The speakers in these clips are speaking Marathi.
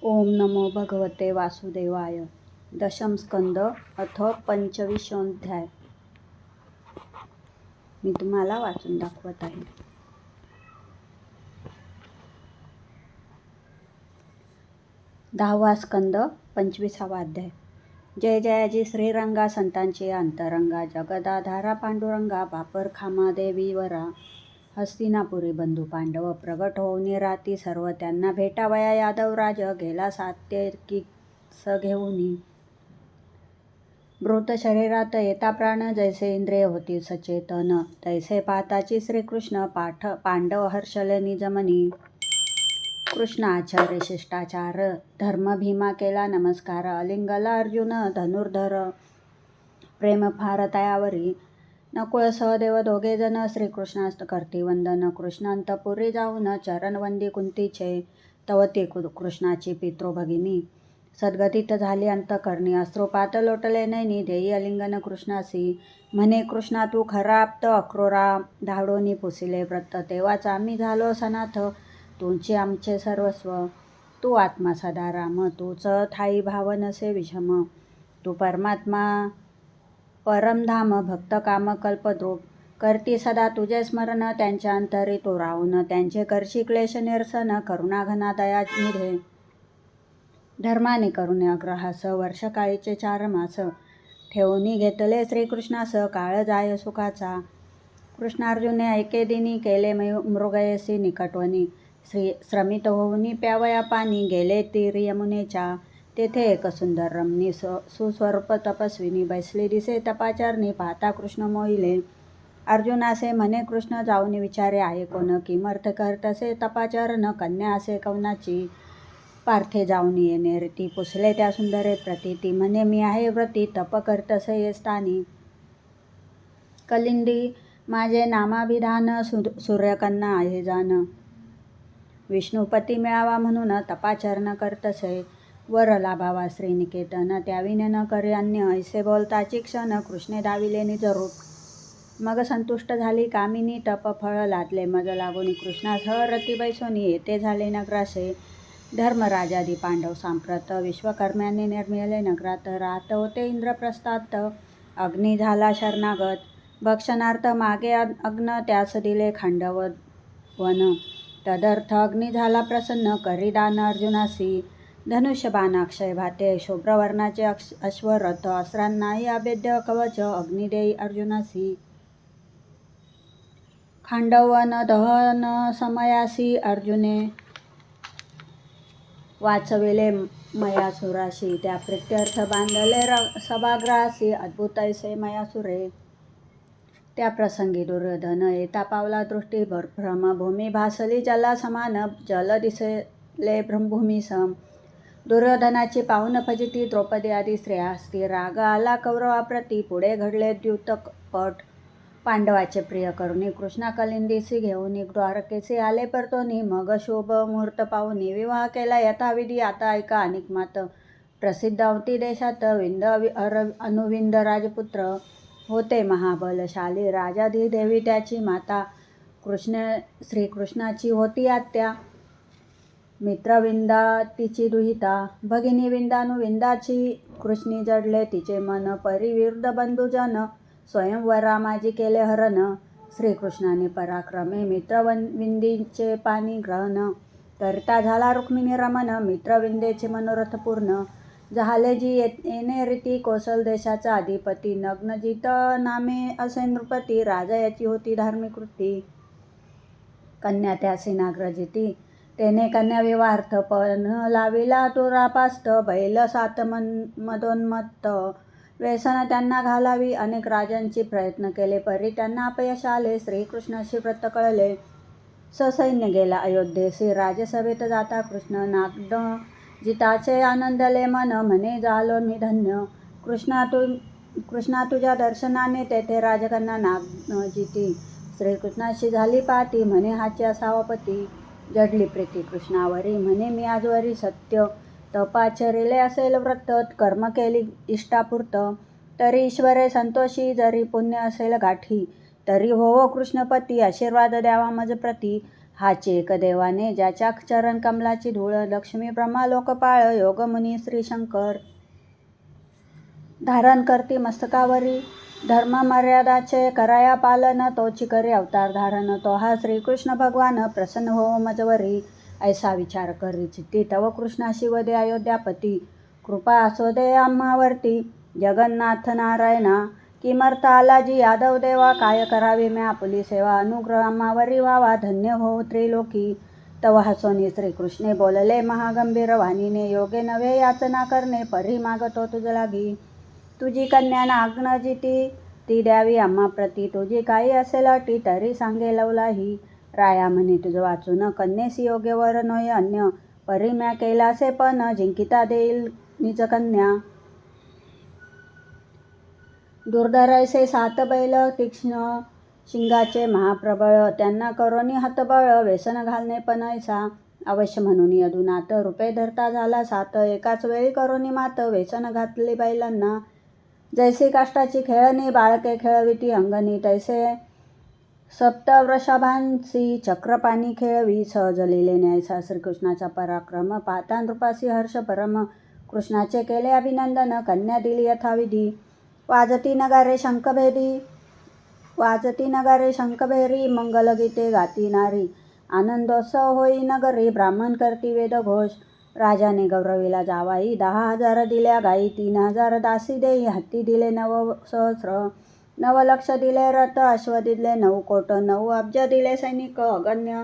ओम नमो भगवते वासुदेवाय. दशम स्कंद अथ 25 मी तुम्हाला वाचून दाखवत आहे. 10वा स्कंद 25वा अध्याय. जय जयाजी श्रीरंगा संतांचे अंतरंगा जगदाधारा पांडुरंगा बापर खामा देवी वरा हस्तिनापुरी बंधू पांडव प्रगट होऊन राती सर्व त्यांना भेटावया यादवराज गेला सात्यकी स घेऊनी मृत शरीरात येता प्राण जैसे इंद्रिय होती सचेतन तैसे पाहताची श्रीकृष्ण पांडव हर्षले निजमनी कृष्णाचार्य शिष्टाचार धर्म भीमा केला नमस्कार अलिंगला अर्जुन धनुर्धर प्रेम फार तयावरी नकुळ सहदेव दोघे जण श्रीकृष्णास्त करती वंदन कृष्णांतपुरी जाऊन चरणवंदी कुंतीचे तवती कृष्णाची पितृभगिनी सद्गतीत झाली अंतकरणी अश्रुपात लोटले नैनी देई अलिंगन कृष्णासी म्हणे कृष्णा तू खराप्त अक्रोरा धाडोनी पुसिले व्रत तेव्हाच आम्ही झालो सनाथ तुमचे आमचे सर्वस्व तू आत्मा सदा राम तूच ठाई भाव नसे विषम तू परमात्मा परमधाम भक्त काम कल्पद्रूप करती सदा तुझे स्मरण त्यांच्या अंतरी तो राहून त्यांचे करशी क्लेश निरसन करुणाघना दया निधे धर्माने करुणे अग्रहास वर्षकाळीचे 4 मास ठेवून घेतले श्रीकृष्णास काळ जाय सुखाचा कृष्णार्जुने ऐके दिनी केले मृगयसी निकटवनी श्रमित होऊनी प्यावया पाणी गेले तीर यमुनेच्या तेथे एक सुंदर रमणी सुस्वरूप तपस्विनी बैसली दिसे तपाचारणी पाहता कृष्ण मोहिले अर्जुनासे म्हणे कृष्ण जाऊन विचारे आहे कोण किमर्थ करतसे तपाचारण कन्या असे कवनाची पार्थे जाऊन येणे रीती पुसले त्या सुंदरे प्रतीती म्हणे मी आहे व्रती तप करतसे ये स्थानी कलिंदी माझे नामाभिधान सूर्यकन्या आहे जान विष्णुपती मिळावा म्हणून तपाचरण करतसे वर लाभावा श्रीनिकेतन त्याविने न करे अन्य ऐसे बोलताची क्षण कृष्णे दाविले निजरूप मग संतुष्ट झाली कामिनी तप फळ लादले मज लागून कृष्णासह रती बैसोनी येते झाले नगरासे धर्मराजादी पांडव सांप्रत विश्वकर्म्याने निर्मिले नगरात राहत होते इंद्रप्रस्थात अग्नी झाला शरणागत भक्षणार्थ मागे अग्न त्यास दिले खांडव वन तदर्थ अग्नी झाला प्रसन्न करी दान अर्जुनासी धनुष्यबाण अक्षय भाते शुभ्रवर्णाचे अश्वरथ अस्त्रांनाही अभेद्य कवच अग्नी देई अर्जुनासी खांडवन दहन समयासी अर्जुने वाचविले मयासुराशी त्या प्रित्यर्थ बांधले सभाग्रासी अद्भुत ऐसे मयासुरे त्या प्रसंगी दुर्योधन येता पावला दृष्टी भ्रमभूमी भासली जला समान जल दिसले भ्रमभूमी सम दुर्योधनाची पाहुन फजिती द्रौपदी आदी स्त्रिया असती राग आला कौरवाप्रती पुढे घडले द्युतपट पांडवाचे प्रिय करुणी कृष्णा कलिंदीसी घेऊन द्वारकेसी आले परतोनी मग शुभ मुहूर्त पाहुनी विवाह केला यथाविधी आता ऐका अनेक मात प्रसिद्ध अवती देशात विंद अनुविंद राजपुत्र होते महाबलशाली राजाधिदेवी त्याची माता श्रीकृष्णाची होती आत्या मित्रविंदा तिची दुहिता भगिनी विंदानुविंदाची कृष्णी जडले तिचे मन परिविरुद्ध बंधुजन स्वयंवरा माझी केले हरण श्रीकृष्णाने पराक्रमे मित्रविंदीचे पाणी ग्रहण करता झाला रुक्मिणी रमण मित्रविंदेचे मनोरथ पूर्ण झाले जी येणे रीती कौशल देशाचा अधिपती नग्नजित नामे असे नृपती राजा याची होती धार्मिक वृत्ती कन्या त्यासी नाग्रजिती तेने कन्या विवाहार्थ पण लाविला दुरापास्त बैल सात मदोन्मत्त व्यसन त्यांना घालावी अनेक राजांची प्रयत्न केले परी त्यांना अपयश आले श्रीकृष्णाशी व्रत कळले ससैन्य गेला अयोध्येसी राजसभेत जाता कृष्ण नागद जिताचे आनंदले मन म्हणे झालो मी धन्य कृष्णा तुझ्या दर्शनाने तेथे राजकन्या नागजिती श्रीकृष्णाशी झाली पाती म्हणे हाची असावा पती जडली प्रीती कृष्णावरी म्हणे मी आजवरी सत्य तपाचरिले असेल व्रत कर्म केली इष्टापुरत तरी ईश्वरे संतोषी जरी पुण्य असेल गाठी तरी होवो कृष्णपती आशीर्वाद द्यावा मज प्रती हाची एक देवाने ज्याच्या चरण कमलाची धूळ लक्ष्मी ब्रह्मा लोकपाळ योगमुनी श्री शंकर धारण करती मस्तकावरी धर्म मर्यादाचे कराया पालन तोची करी अवतार धारण तो हा श्रीकृष्ण भगवान प्रसन्न हो मजवरी ऐसा विचार करी चित्ती तव कृष्णाशी वदे अयोध्यापती कृपा असो दे आम्हावरती जगन्नाथ नारायणा किमर्थ आलाजी यादव देवा काय करावी मी आपुली सेवा अनुग्रह आम्हावरी व्हावा धन्य हो त्रिलोकी तव हसोनी श्रीकृष्णे बोलले महागंभीर वाणीने योगे नव्हे याचना करणे परी मागतो तुझ लागी तुझी कन्या नागनजिती ती द्यावी आम्हा प्रती तुझी काही असेल अटी तरी सांगे लवलाही राया म्हणे तुझं वाचून कन्येसी योग्य वर नोय अन्य परी म्या कैलासे पण जिंकिता देईल निज कन्या दुर्धर ऐसे सात बैल तीक्ष्ण शिंगाचे महाप्रबळ त्यांना करोनी हतबळ व्यसन घालणे पण ऐसा अवश्य म्हणून अधुनात रुपे धरता झाला सात एकाच वेळी करोनी मात व्यसन घातले बैलांना जैसी काष्टाची खेळणी बाळके खेळविती अंगणी तैसे सप्तवृषभांसी चक्रपाणी खेळवी सहज लिहिले न्यायसा श्रीकृष्णाचा पराक्रम पाहता नृपासी हर्ष परम कृष्णाचे केले अभिनंदन कन्या दिली यथाविधी वाजती नगारे शंखभेरी मंगलगीते गाती नारी आनंदोत्सव होई नगरी ब्राह्मण करती वेदघोष राजाने गौरवीला जावाई 10,000 दिल्या गाई 3,000 दासी देई हत्ती दिले 9 सहस्र 9 लक्ष दिले रथ अश्व दिले 9 कोट 9 अब्ज दिले सैनिक अगण्य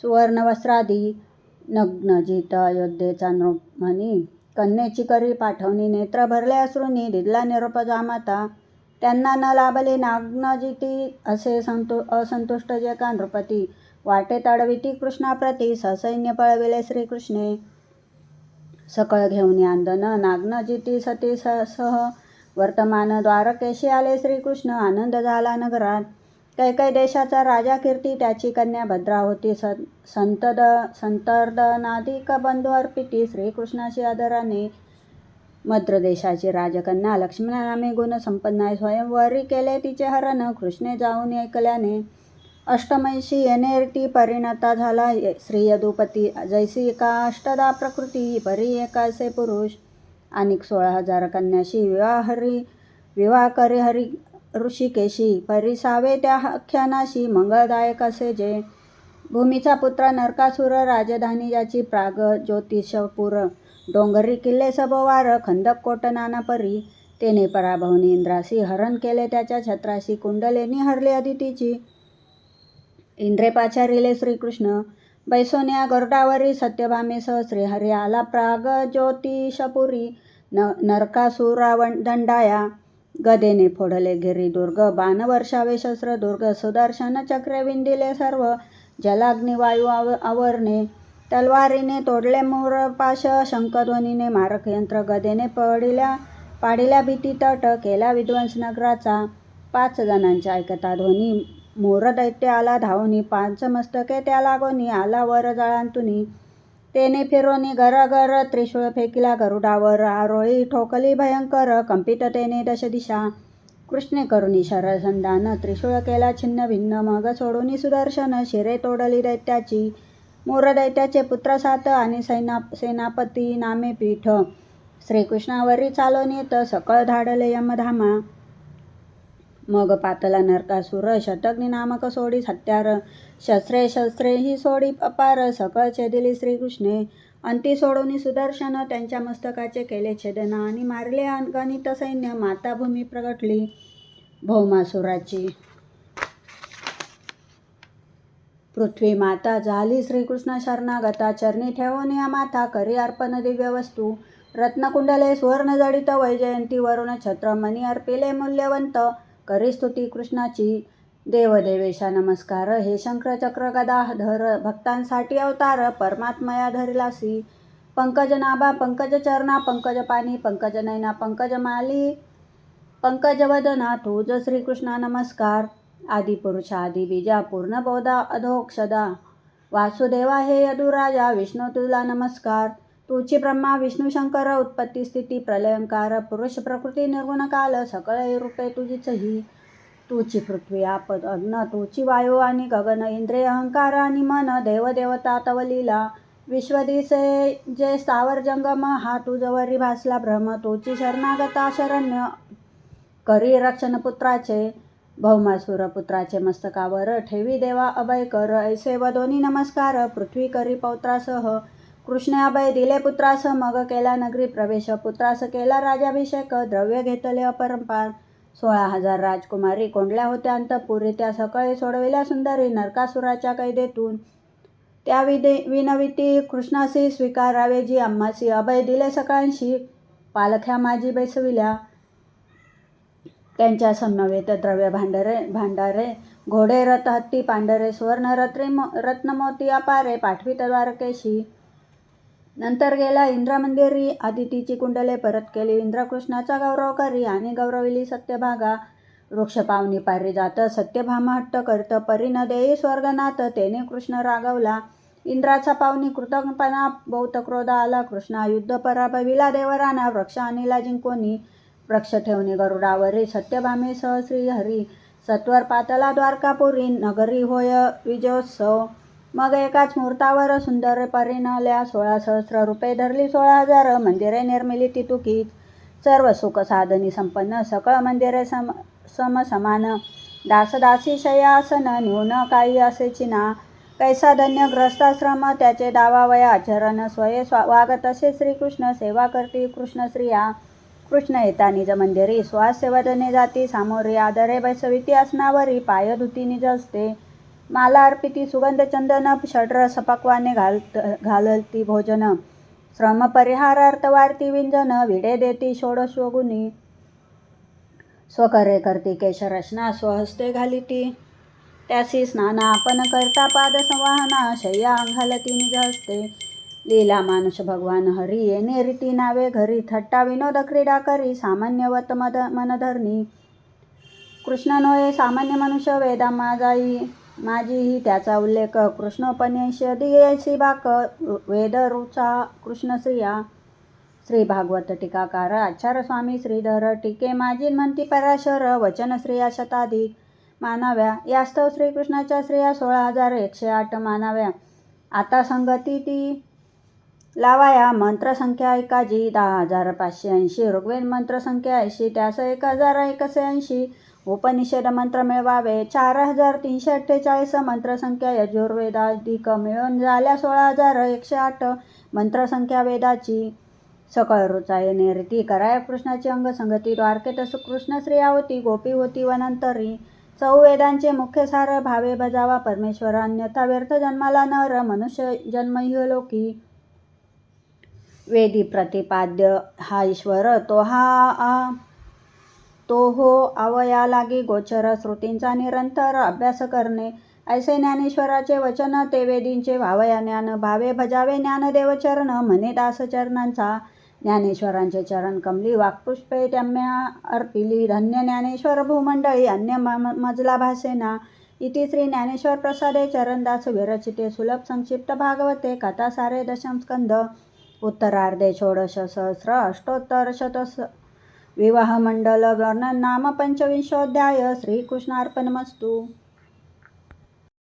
सुवर्ण वस्त्रादी नग्नजित अयोध्येचा नृपमणी कन्येची करी पाठवणी नेत्र भरले अश्रूंनी दिदला निरोप जामाता त्यांना न लाभले नाग्नजिती असे असंतुष्ट जे का नृपती वाटे तडविती कृष्णाप्रती ससैन्य पळविले श्रीकृष्णे सकळ घेऊन आंदन नाग्नजिती सती सह वर्तमान द्वारकेशी आले श्रीकृष्ण आनंद झाला नगरात कैकई देशाचा राजा कीर्ती त्याची कन्या भद्रा होती संतर्दनाधिक बंधू अर्पिती श्रीकृष्णाशी आदराने मद्र देशाची राजकन्या लक्ष्मणा नामे गुण संपन्न स्वयंवरी केले तिचे हरण कृष्णे जाऊन ऐकल्याने अष्टमैशी येणे ती परिणता झाला श्री यदुपती जैसी एका अष्टदा प्रकृती परी एकासे पुरुष आणि 16,000 कन्याशी विवाह करे हरी ऋषिकेशी परिसावे त्या आख्यानाशी मंगळदायक असे जे भूमीचा पुत्र नरकासुर राजधानी ज्याची प्राग ज्योतिषपूर डोंगरी किल्ले सभोवार खंदक कोट नाना परी तेने पराभवनी इंद्रासी हरण केले त्याच्या छत्राशी कुंडलेनी हरली अदितीची इंद्रे पाचारिले श्रीकृष्ण बैसोन्या गरुडावरी सत्यभामेसह श्रीहरी आला प्राग ज्योतिषपुरी नरकासुरावण दंडाया गदेने फोडले गिरी दुर्ग बाण वर्षावे शस्त्र दुर्ग सुदर्शन चक्रे विंदिले सर्व जलाग्नी वायू आवरणे तलवारीने तोडले मोरपाश शंखध्वनीने मारक यंत्र गदेने पाडिल्या भीती तट केला विध्वंस नगराचा 5 जणांच्या ऐकता ध्वनी मोर दैत्य आला धावनी 5 मस्तके त्या लागोनी आला वर जळांतुनी तेने फिरोनी गरगर त्रिशूळ फेकिला गरुडावर आरोळी ठोकली भयंकर कंपित तेने 10 दिशा कृष्णे करुणी शरसंधान त्रिशूळ केला छिन्न भिन्न मग सोडून सुदर्शन शिरे तोडली दैत्याची मोर दैत्याचे पुत्र 7 आणि सेनापती नामे पीठ श्रीकृष्णावरी चालोनीत सकळ धाडले यमधामा मग पातला नरकासुर शतग्नी नामक सोडी हत्यार शस्त्रे ही सोडी अपार सकळ छेदिली श्रीकृष्णे अंती सोडून सुदर्शन त्यांच्या मस्तकाचे केले छेदना आणि मारले अगणित सैन्य माता भूमी प्रगटली भौमासुराची पृथ्वी माता झाली श्रीकृष्ण शरणागता चरणी ठेवून या माता करी अर्पण दिव्य वस्तू रत्नकुंडले सुवर्ण जडित वैजयंती वरुण छत्र मणी अर्पिले मूल्यवंत करी स्तुती कृष्णाची देवदेवेशा नमस्कार हे शंकर चक्र गदाधर भक्तांसाठी अवतार परमात्मया धरिलासी पंकज नाभा पंकज चरणा पंकज पाणी पंकज नयना पंकज माली पंकज वदना तुझ श्रीकृष्णा नमस्कार आदिपुरुषा आदिबीजा पूर्ण बोधा अधोक्षदा वासुदेवा हे यदुराजा विष्णू तुला नमस्कार तुची ब्रह्मा विष्णू शंकर उत्पत्ती स्थिती प्रलयंकार पुरुष प्रकृती निर्गुण काल सकळ रूपे तुझीच ही तूची पृथ्वी आप अग्न, तूची वायू आणि गगन, इंद्रिय अहंकार आणि मन, देवदेवता तव लीला. विश्वदिसे जे स्थावर जंगम, हा तुझवरी भासला भ्रम. तूची शरणागता शरण्य, करी रक्षण पुत्राचे. भौमासुर पुत्राचे मस्तकावर, ठेवी देवा अभय कर. ऐसे व दोन्ही नमस्कार, पृथ्वी करी पौत्रासह. कृष्णे अभय दिले पुत्रास, मग केला नगरी प्रवेश. पुत्रास केला राज्याभिषेक, द्रव्य घेतले अपरंपार. 16,000 राजकुमारी कोंडल्या होत्या अंतपुरी, त्या सकळी सोडविल्या सुंदरी नरकासुराच्या कैदेतून. त्या विनविती कृष्णासी स्वीकारावे जी आम्हासी. अभय दिले सगळ्यांशी, पालख्या माझी बैसविल्या. त्यांच्या समवेत द्रव्य भांडारे, घोडे रथ हत्ती पांढरे, सुवर्ण रत्नमोती अपारे, पाठवित द्वारकेशी. नंतर गेला इंद्र मंदिरी, आदितीची कुंडले परत केली. इंद्र कृष्णाचा गौरव करी, आणि गौरविली सत्यभागा. वृक्ष पावनी पारिजात, सत्यभाम हट्ट करीत, परी न देई स्वर्गनाथ, तेने कृष्ण रागवला. इंद्राचा पावनी कृतज्ञपणा, बहुत क्रोध आला कृष्णा. युद्ध पराभविला देवराना, वृक्ष आणिला जिंकोनी. वृक्ष ठेवणी गरुडावरी, सत्यभामे सह श्रीहरी. सत्वर पातला द्वारकापुरी, नगरी होय विजयोत्सव. मग एकाच मुहूर्तावर सुंदर परिणल्या, 16,000 रुपये धरली 16,000. मंदिरे निर्मिली ती तुकीच, सर्व सुख साधनी संपन्न. सकळ मंदिरे समसमान, दासदासी शय्यासन, न्यून काही असेची ना. कैसा धन्य ग्रस्ताश्रम, त्याचे दावावया आचरण. स्वये वागत असे श्रीकृष्ण, सेवा करती कृष्ण स्त्रिया. कृष्ण येता निज मंदिरी, स्वास्य वदने जाती सामोरी. आदरे बैसविती आसनावरी, पाय धुती निज हस्ते. माला अर्पिती सुगंध चंदन, षड्रस पक्वाने घालती भोजन. श्रम परिहारार्थ वारती विंजन, विडे देती षोडशोगुणी. स्वकरे करती केशरचना, स्वहस्ते घालिती त्यासी स्नाना. आपण करता पाद संवाहना, शय्या घालती निज हस्ते. लीला मानुष भगवान हरी, येणे रीती नावे घरी. थट्टा विनोद क्रीडा करी, सामान्यवत मनधरणी. कृष्ण नोये सामान्य मनुष्य, वेदा माझीही त्याचा उल्लेख. कृष्णोपनिषदी ऐसी बाक, वेद रुचा कृष्ण स्त्रिया. श्री भागवत टीकाकार आचार्य स्वामी श्रीधर. टीके माझी म्हणती पराशर, वचन स्त्रिया शताधिक मानाव्या. यास्तव श्रीकृष्णाच्या स्त्रिया 16,108 मानाव्या. आता संगती ती लावाया, मंत्रसंख्या एकाजी 10,580. ऋग्वेद मंत्रसंख्या 80, त्यास 1,180. उपनिषद मंत्र मिळवावे 4,348. मंत्रसंख्या यजुर्वेदाधिक मिळून झाल्या 16,108. मंत्रसंख्या वेदाची. सकळ रुचायने रीती, कराया कृष्णाची अंगसंगती. द्वारकेत कृष्ण स्त्रिया होती, गोपी होती वनंतरी. 4 वेदांचे मुख्य सार, भावे भजावा परमेश्वर. अन्यथा व्यर्थ जन्माला नर, मनुष्य जन्म इहलोकी. वेदी प्रतिपाद्य हा ईश्वर, तो हो आवया लागी गोचर. श्रुतींचा निरंतर अभ्यास करणे, ऐसे ज्ञानेश्वराचे वचन. ते वेदींचे व्हावया ज्ञान, भावे भजावे ज्ञानदेव चरण. म्हणे दास चरणांचा, ज्ञानेश्वरांचे चरण कमली. वाक्पुष्पे त्याम्या अर्पिली, धन्य ज्ञानेश्वर भूमंडळी. अन्य मजला भासेना. इति श्री ज्ञानेश्वर प्रसादे चरणदास विरचिते. सुलभ संक्षिप्त भागवते कथासारे दशम स्कंद. उत्तरार्धे 16,000 अष्टोत्तरशतस विवाह मंडल वर्णन नाम 25 अध्याय. श्रीकृष्णार्पणमस्तु.